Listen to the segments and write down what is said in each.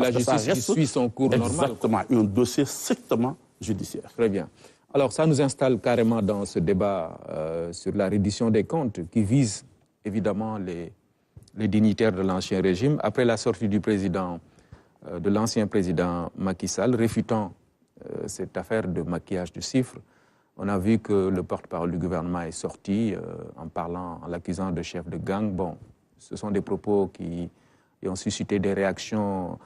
La justice qui suit son cours normal. Exactement, un dossier strictement judiciaire. Très bien. Alors ça nous installe carrément dans ce débat sur la reddition des comptes qui vise évidemment les dignitaires de l'ancien régime. Après la sortie du président, de l'ancien président Macky Sall, réfutant cette affaire de maquillage de chiffres, on a vu que le porte-parole du gouvernement est sorti en l'accusant de chef de gang. Bon, ce sont des propos qui ont suscité des réactions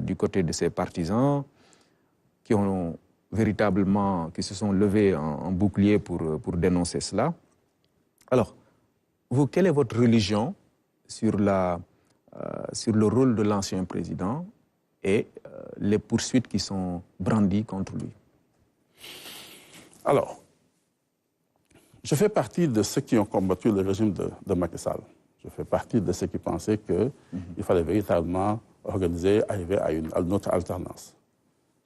du côté de ses partisans qui se sont levés en bouclier pour dénoncer cela. Alors, vous, quelle est votre religion sur le rôle de l'ancien président et les poursuites qui sont brandies contre lui? Alors, je fais partie de ceux qui ont combattu le régime de Macky Sall. Je fais partie de ceux qui pensaient qu'il fallait véritablement arriver à une autre alternance.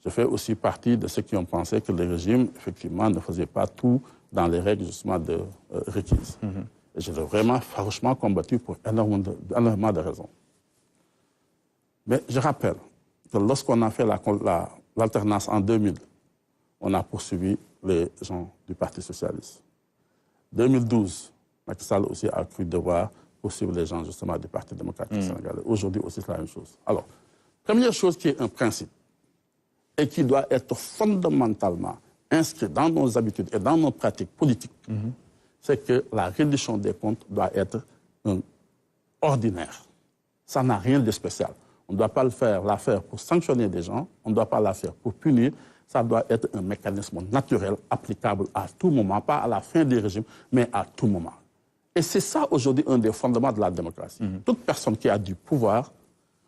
Je fais aussi partie de ceux qui ont pensé que le régime, effectivement, ne faisait pas tout dans les règles, justement, requises. Et je l'ai vraiment farouchement combattu pour énormément de raisons. Mais je rappelle que lorsqu'on a fait l'alternance en 2000, on a poursuivi les gens du Parti socialiste. 2012, Macky Sall aussi a cru devoir poursuivre les gens, justement, du Parti démocratique sénégalais. Aujourd'hui aussi, c'est la même chose. Alors, première chose qui est un principe et qui doit être fondamentalement inscrit dans nos habitudes et dans nos pratiques politiques, c'est que la reddition des comptes doit être ordinaire. Ça n'a rien de spécial. On ne doit pas la faire pour sanctionner des gens, on ne doit pas la faire pour punir. Ça doit être un mécanisme naturel, applicable à tout moment, pas à la fin du régime, mais à tout moment. Et c'est ça, aujourd'hui, un des fondements de la démocratie. Toute personne qui a du pouvoir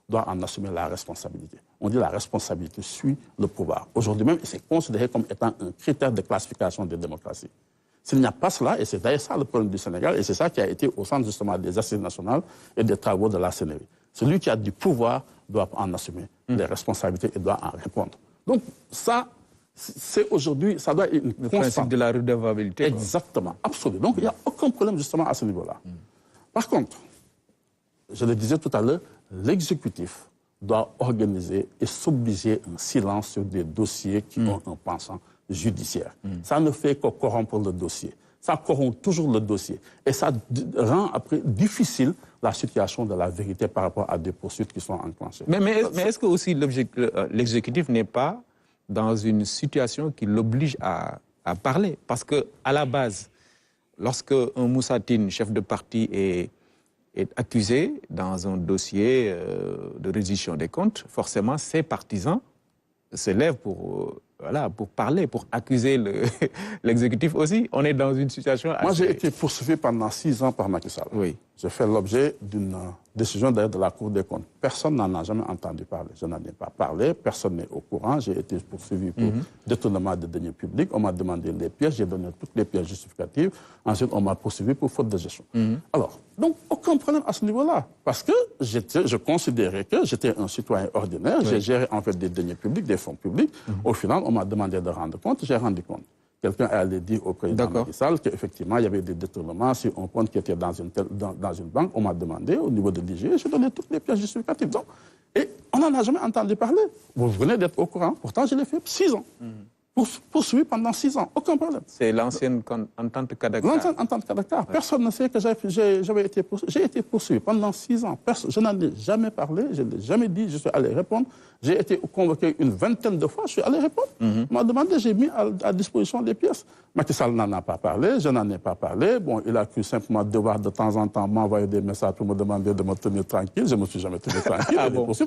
doit en assumer la responsabilité. On dit la responsabilité suit le pouvoir. Aujourd'hui même, c'est considéré comme étant un critère de classification des démocraties. S'il n'y a pas cela, et c'est d'ailleurs ça le problème du Sénégal, et c'est ça qui a été au centre justement des assises nationales et des travaux de la CNRI. Celui qui a du pouvoir doit en assumer les responsabilités et doit en répondre. Donc ça, c'est aujourd'hui, ça doit être une constante. Le principe de la redevabilité. Exactement, absolument. Donc il n'y a aucun problème justement à ce niveau-là. Par contre, je le disais tout à l'heure, l'exécutif doit organiser et s'obliger un silence sur des dossiers qui ont un penchant judiciaire. Ça ne fait que corrompre le dossier. Ça corrompt toujours le dossier. Et ça rend après difficile la situation de la vérité par rapport à des poursuites qui sont enclenchées. Mais est-ce que aussi l'exécutif n'est pas dans une situation qui l'oblige à parler? Parce qu'à la base, lorsque un Moussa Tine, chef de parti, est accusé dans un dossier de reddition des comptes, forcément ses partisans se lèvent pour parler, pour accuser l'exécutif aussi. On est dans une situation... Moi, j'ai été poursuivi pendant 6 ans par Macky Sall. Oui. J'ai fait l'objet d'une décision d'ailleurs de la Cour des comptes. Personne n'en a jamais entendu parler. Je n'en ai pas parlé, personne n'est au courant. J'ai été poursuivi pour détournement de deniers publics. On m'a demandé les pièces, j'ai donné toutes les pièces justificatives. Ensuite, on m'a poursuivi pour faute de gestion. Alors, donc, aucun problème à ce niveau-là. Parce que je considérais que j'étais un citoyen ordinaire. J'ai géré en fait des deniers publics, des fonds publics. Au final, on m'a demandé de rendre compte, j'ai rendu compte. Quelqu'un allait dire au président Macky Sall qu'effectivement, il y avait des détournements sur un compte qui était dans une banque. On m'a demandé, au niveau de l'IGE, j'ai donné toutes les pièces justificatives. Donc, et on n'en a jamais entendu parler. Vous venez d'être au courant. Pourtant, je l'ai fait 6 ans. Poursuivi pendant 6 ans. Aucun problème. C'est l'ancienne entente Kadakar. L'ancienne entente Kadakar. Personne ne sait que j'avais été poursuivi. J'ai été poursuivi pendant 6 ans. Je n'en ai jamais parlé, je ne l'ai jamais dit, je suis allé répondre. J'ai été convoqué une vingtaine de fois, je suis allé répondre. On m'a demandé, j'ai mis à disposition des pièces. Macky Sall n'en a pas parlé, je n'en ai pas parlé. Bon, il a cru simplement devoir de temps en temps m'envoyer des messages pour me demander de me tenir tranquille. Je ne me suis jamais tenu tranquille.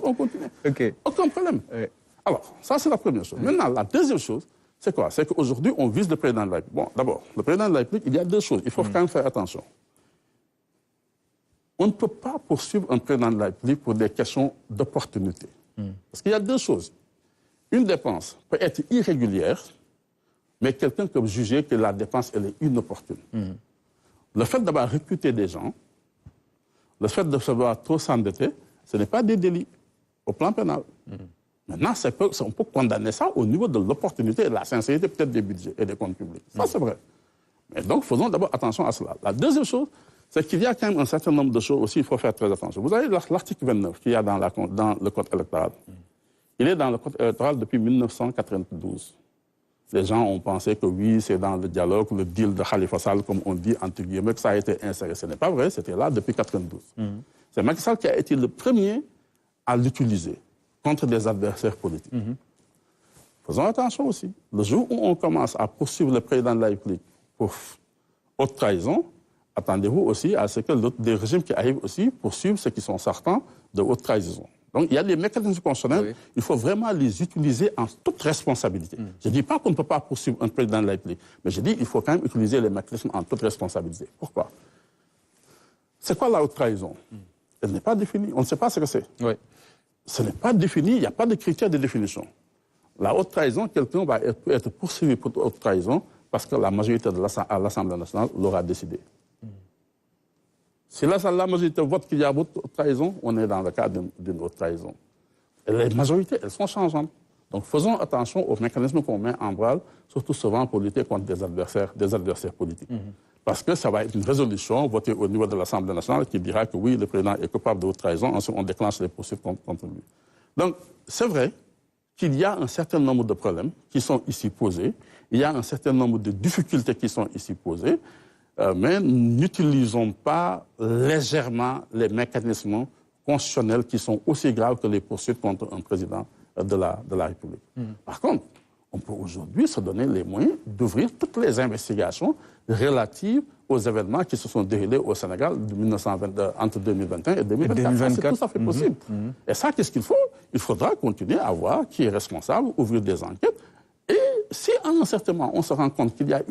On continue. Aucun problème. Alors, ça c'est la première chose. Maintenant, la deuxième chose, c'est quoi? C'est qu'aujourd'hui, on vise le président de la République. Bon, d'abord, le président de la République, il y a 2 choses. Il faut quand même faire attention. On ne peut pas poursuivre un président de la République pour des questions d'opportunité. Parce qu'il y a 2 choses. Une dépense peut être irrégulière, mais quelqu'un peut juger que la dépense, elle est inopportune. Le fait d'avoir recruté des gens, le fait de savoir trop s'endetter, ce n'est pas des délits au plan pénal. Maintenant, on peut condamner ça au niveau de l'opportunité et de la sincérité peut-être des budgets et des comptes publics. Ça, c'est vrai. Mais donc, faisons d'abord attention à cela. La deuxième chose, c'est qu'il y a quand même un certain nombre de choses aussi, il faut faire très attention. Vous avez l'article 29 qu'il y a dans le code électoral. Il est dans le code électoral depuis 1992. Les gens ont pensé que oui, c'est dans le dialogue, le deal de Khalifa Sall, comme on dit, entre guillemets, que ça a été inséré. Ce n'est pas vrai, c'était là depuis 1992. C'est Macky Sall qui a été le premier à l'utiliser contre des adversaires politiques. Faisons attention aussi. Le jour où on commence à poursuivre le président de la République pour haute trahison, attendez-vous aussi à ce que des régimes qui arrivent aussi poursuivent ceux qui sont sortants de haute trahison. Donc, il y a des mécanismes constitutionnels, il faut vraiment les utiliser en toute responsabilité. Je ne dis pas qu'on ne peut pas poursuivre un président de la République, mais je dis qu'il faut quand même utiliser les mécanismes en toute responsabilité. Pourquoi? C'est quoi la haute trahison? Elle n'est pas définie, on ne sait pas ce que c'est. Ce n'est pas défini, il n'y a pas de critères de définition. La haute trahison, quelqu'un va être poursuivi pour haute trahison parce que la majorité à l'Assemblée nationale l'aura décidé. Si la majorité vote qu'il y a haute trahison, on est dans le cadre d'une haute trahison. Et les majorités, elles sont changeantes. Donc faisons attention aux mécanismes qu'on met en branle, surtout souvent pour lutter contre des adversaires politiques. Parce que ça va être une résolution votée au niveau de l'Assemblée nationale qui dira que oui, le président est coupable de haute trahison, ensuite on déclenche les poursuites contre lui. Donc c'est vrai qu'il y a un certain nombre de problèmes qui sont ici posés, il y a un certain nombre de difficultés qui sont ici posées, mais n'utilisons pas légèrement les mécanismes constitutionnels qui sont aussi graves que les poursuites contre un président de la République. Par contre, on peut aujourd'hui se donner les moyens d'ouvrir toutes les investigations relatives aux événements qui se sont déroulés au Sénégal entre 2021 et 2024. C'est tout à fait possible. Et ça, qu'est-ce qu'il faut? Il faudra continuer à voir qui est responsable, ouvrir des enquêtes. Et si à un certain moment, on se rend compte qu'il y a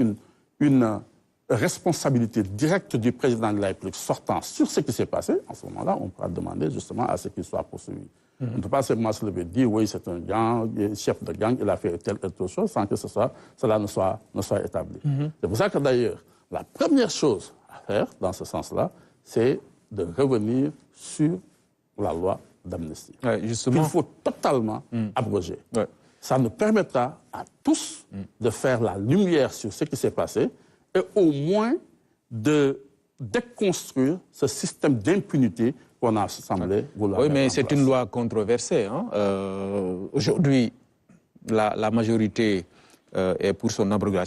une responsabilité directe du président de la République sortant sur ce qui s'est passé, en ce moment-là, on pourra demander justement à ce qu'il soit poursuivi. On ne peut pas seulement se lever et dire oui, c'est un gang, chef de gang, il a fait telle autre chose sans que cela ne soit établi. C'est pour ça que d'ailleurs, la première chose à faire dans ce sens-là, c'est de revenir sur la loi d'amnistie. Il faut totalement abroger. Ça nous permettra à tous de faire la lumière sur ce qui s'est passé et au moins de déconstruire ce système d'impunité qu'on a semblé vouloir mettre en place. Oui, mais c'est une loi controversée. Aujourd'hui, la majorité est pour son abrogation.